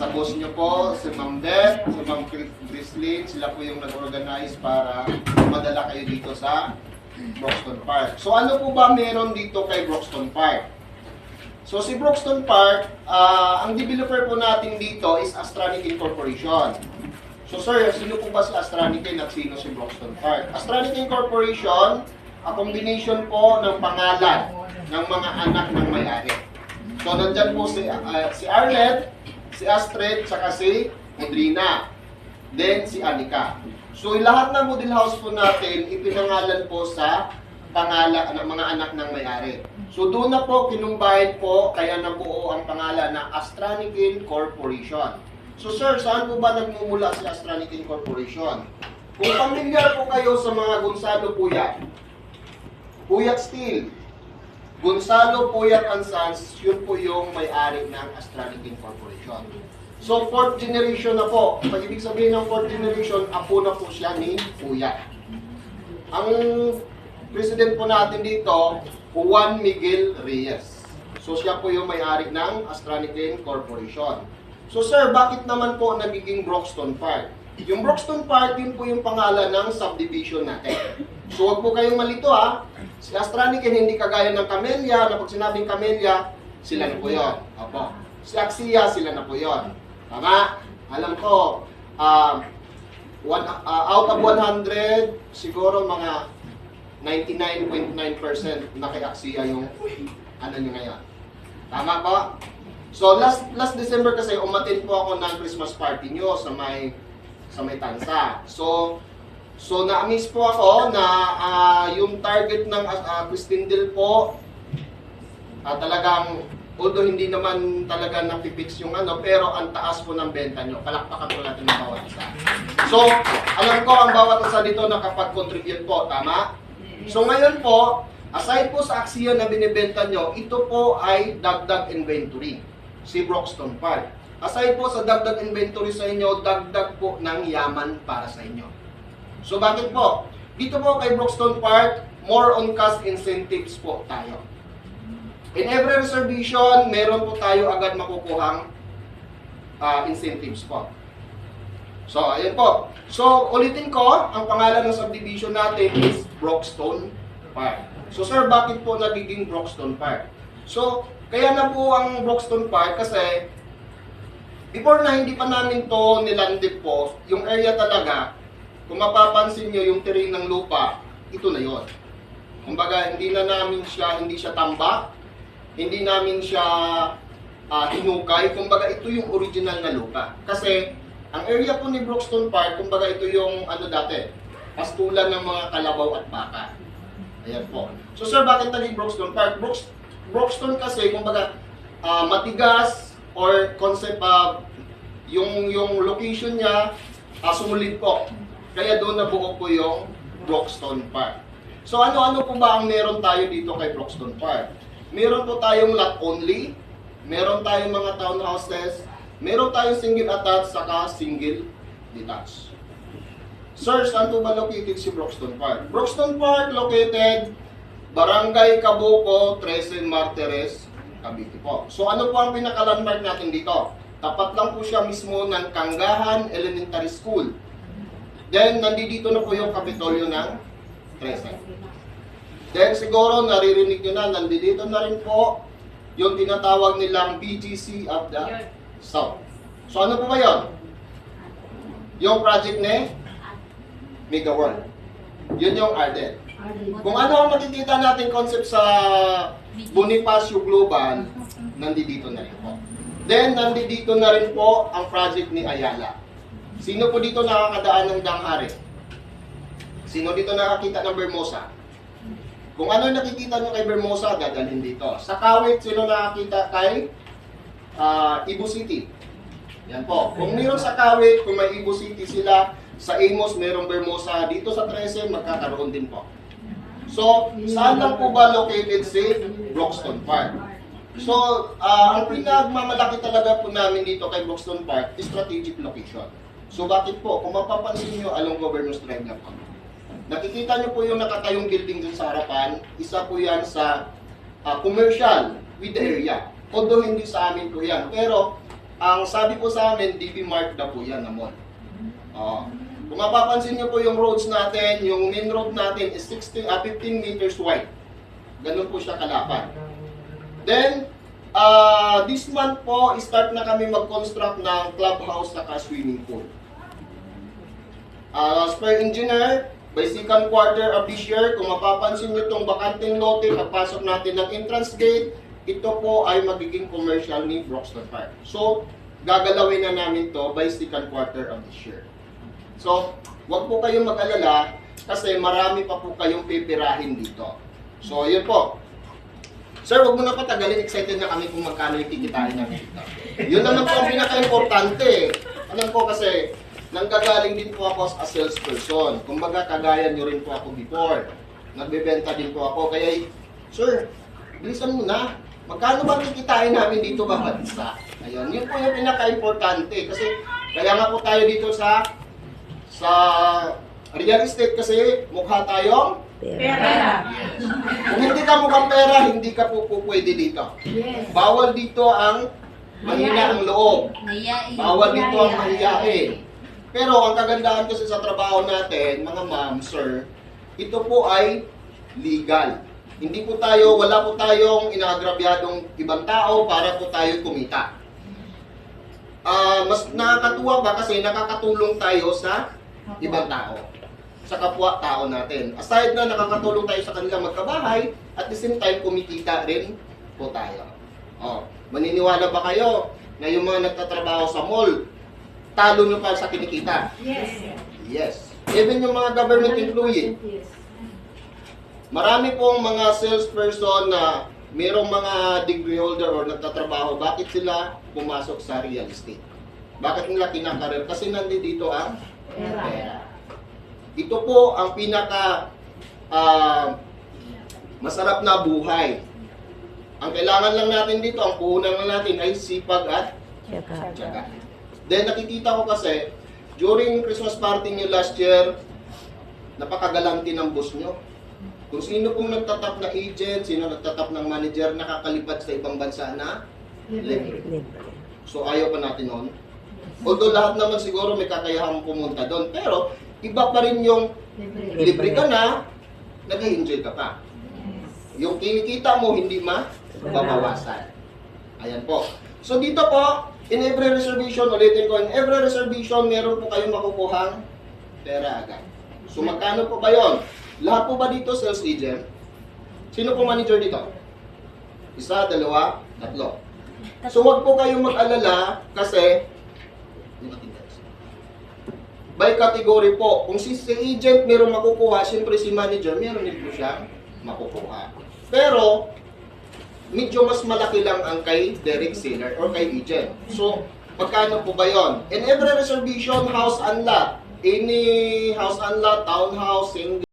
sa boss nyo po, si Ma'am Beth, si Ma'am Chrislyn, sila po yung nag-organize para madala kayo dito sa Broxton Park. So ano po ba meron dito kay Broxton Park? So si Broxton Park, ang developer po natin dito is Astranikin Corporation. So sir, sino po ba si Astranikin at sino si Broxton Park? Astranikin Corporation, a combination po ng pangalan ng mga anak ng may-ari. So nandyan po si Arlette, si Astrid, saka si Audrina, then si Anika. So lahat ng model house po natin ipinangalan po sa pangalan ng mga anak ng may-ari. So doon na po kinumbahin po kaya nabuo ang pangalan na Astranikin Corporation. So sir, saan po ba nagmumula si Astranikin Corporation? Kung familiar po kayo sa mga Gonzalo Puyat, Puyat Steel, Gonzalo Puyat and Sons, yun po yung may-ari ng Astranikin Corporation. So, 4th generation na po. Pag ibig sabihin ng 4th generation, apo na po siya ni Puyat. Ang president po natin dito, Juan Miguel Reyes. So, siya po yung may-ari ng Astranikin Corporation. So, sir, bakit naman po nagiging Broxton Park? Yung Broxton Park, yun po yung pangalan ng subdivision natin. So, huwag po kayong malito ha. Si Astranikin hindi kagaya ng Camellia, na pag sinabing Camellia, sila na po yun. Opo. Si Axia, sila na po yun. Tama? Alam ko, out of 100, siguro mga 99.9% na kay Axia yung ano nyo ngayon. Tama po? So, last December kasi, umatin po ako ng Christmas party nyo sa may Tansa. So na-miss po ako na yung target ng Christindale po, talagang, although hindi naman talaga napipix yung ano, pero ang taas po ng benta nyo. Palakpakan po natin ng bawat isa. So, alam ko ang bawat isa dito nakapag-contribute po, tama? So ngayon po, aside po sa Axia na binibenta nyo, ito po ay dagdag inventory, si Broxton Park. Aside po sa dagdag inventory sa inyo, dagdag po ng yaman para sa inyo. So bakit po? Dito po kay Broxton Park, more on cash incentives po tayo. In every reservation, meron po tayo agad makukuhang incentives po. So, ayan po. So, ulitin ko, ang pangalan ng subdivision natin is Broxton Park. So, sir, bakit po nagiging Broxton Park? So, kaya na po ang Broxton Park kasi before na hindi pa namin to nilandip po, yung area talaga, kung mapapansin nyo yung terrain ng lupa, ito na yon. Kumbaga, hindi siya tambak, hindi namin siya hinukay, kumbaga ito yung original na lupa. Kasi, ang area po ni Broxton Park, kumbaga ito yung dati, pastulan ng mga kalabaw at baka. Ayan po. So sir, bakit naging Broxton Park? Broxton kasi, kumbaga, matigas or concept, yung location niya, sumulid po. Kaya doon nabuo po yung Broxton Park. So ano-ano po ba ang meron tayo dito kay Broxton Park? Meron po tayong lot only, meron tayong mga townhouses, meron tayong single attached, saka single detached. Sir, saan po ba located si Broxton Park? Broxton Park located Barangay Cabuco, 13 Martires, Cavite po. So ano po ang pinaka-landmark natin dito? Tapat lang po siya mismo ng Kanggahan Elementary School. Then, nandito na po yung Kapitolyo ng 13. Then, siguro naririnig nyo na, nandito na rin po yung tinatawag nilang BGC of the South. So, ano po ba yun? Yung project ni Mega World. Yun yung Arden. Kung ano ang makikita natin concept sa Bonifacio Global, nandito na rin po. Then, nandito na rin po ang project ni Ayala. Sino po dito nakakadaan ng Danghari? Sino dito nakakita ng Bermosa? Kung ano nakikita nyo kay Bermosa, dadalhin dito. Sa Kawit, sino nakakita kay Ibu City? Yan po. Kung mayroon sa Kawit, kung may Ibu City sila, sa Amos, mayroong Bermosa. Dito sa 13, magkakaroon din po. So, saan lang po ba located si Broxton Park? So, ang pinagmamalaki talaga po namin dito kay Broxton Park is strategic location. So bakit po? Kung mapapansin nyo, along Governor's Drive lang po. Nakikita nyo po yung nakatayong building dun sa harapan. Isa po yan sa commercial with the area. Although hindi sa amin po yan. Pero ang sabi po sa amin, DB Mark na po yan na mall. Kung mapapansin niyo po yung roads natin, yung main road natin is 15 meters wide. Ganun po siya kalapad. Then, this month po, start na kami mag-construct ng clubhouse at swimming pool. As per engineer, by second quarter of this year, kung mapapansin niyo itong bakanting lote, pagpasok natin ng entrance gate, ito po ay magiging commercial ni Broxton Park. So, gagalawin na namin to by second quarter of this year. So, wag po kayong mag-alala kasi marami pa po kayong pipirahin dito. So, yun po. Sir, wag mo na patagalin. Excited na kami kung magkano yung kikitain namin dito. Yun naman po ang pinaka-importante. Alam ko kasi, nanggagaling din po ako as a salesperson. Kumbaga, kagaya nyo rin po ako before. Nagbebenta din po ako. Kaya, sir, bilisan mo na. Magkano ba kikitain namin dito bawat isa? Ayun, yun po yung pinaka-importante. Kasi, kaya nga po tayo dito sa real estate kasi mukha tayong Pera. yes. Kung hindi ka mukhang pera, hindi ka po pwede dito. Yes. Bawal dito ang mahina ang loob. Mahiyain. Bawal dito ang mahiyain. Pero ang kagandahan kasi sa trabaho natin, mga ma'am, sir, ito po ay legal. Hindi po tayo, wala po tayong inaagrabyadong ibang tao para po tayo kumita. Mas nakakatuwa ba kasi nakakatulong tayo sa ibang tao, sa kapwa-tao natin. Aside na nakakatulong tayo sa kanilang magkabahay, at the same time, kumikita rin po tayo. Maniniwala ba kayo na yung mga nagtatrabaho sa mall, talo nyo pa sa kinikita? Yes. Yes. Even yung mga government employee. Marami pong mga salesperson na mayroong mga degree holder or nagtatrabaho, bakit sila pumasok sa real estate? Bakit nila kinakarir? Kasi nandito ang pera. Ito po ang pinaka masarap na buhay. Ang kailangan lang natin dito, ang puhunan lang natin ay sipag at tiyaga. Then nakikita ko kasi, during Christmas party nyo last year, napakagalanti ng boss nyo. Kung sino pong nagtatap na agent, sino nagtatap ng manager, nakakalipad sa ibang bansa na libre. So ayaw pa natin noon. Although lahat naman siguro may kakayahang pumunta doon. Pero iba pa rin yung libre ka na, nag-enjoy ka pa. Yung kinikita mo hindi mababawasan. Ayan po. So dito po, in every reservation, ulitin ko, in every reservation, meron po kayong makukuhang pera agad. So magkano po ba yun? Lahat po ba dito sales agent? Sino po manager dito? Isa, dalawa, tatlo. So wag po kayong mag-alala kasi by category po. Kung si agent meron makukuha, siyempre si manager meron din po siyang makukuha. Pero medyo mas malaki lang ang kay direct seller or kay agent. So magkano po ba yon? In every reservation, house and lot, any house and lot, townhouse, single,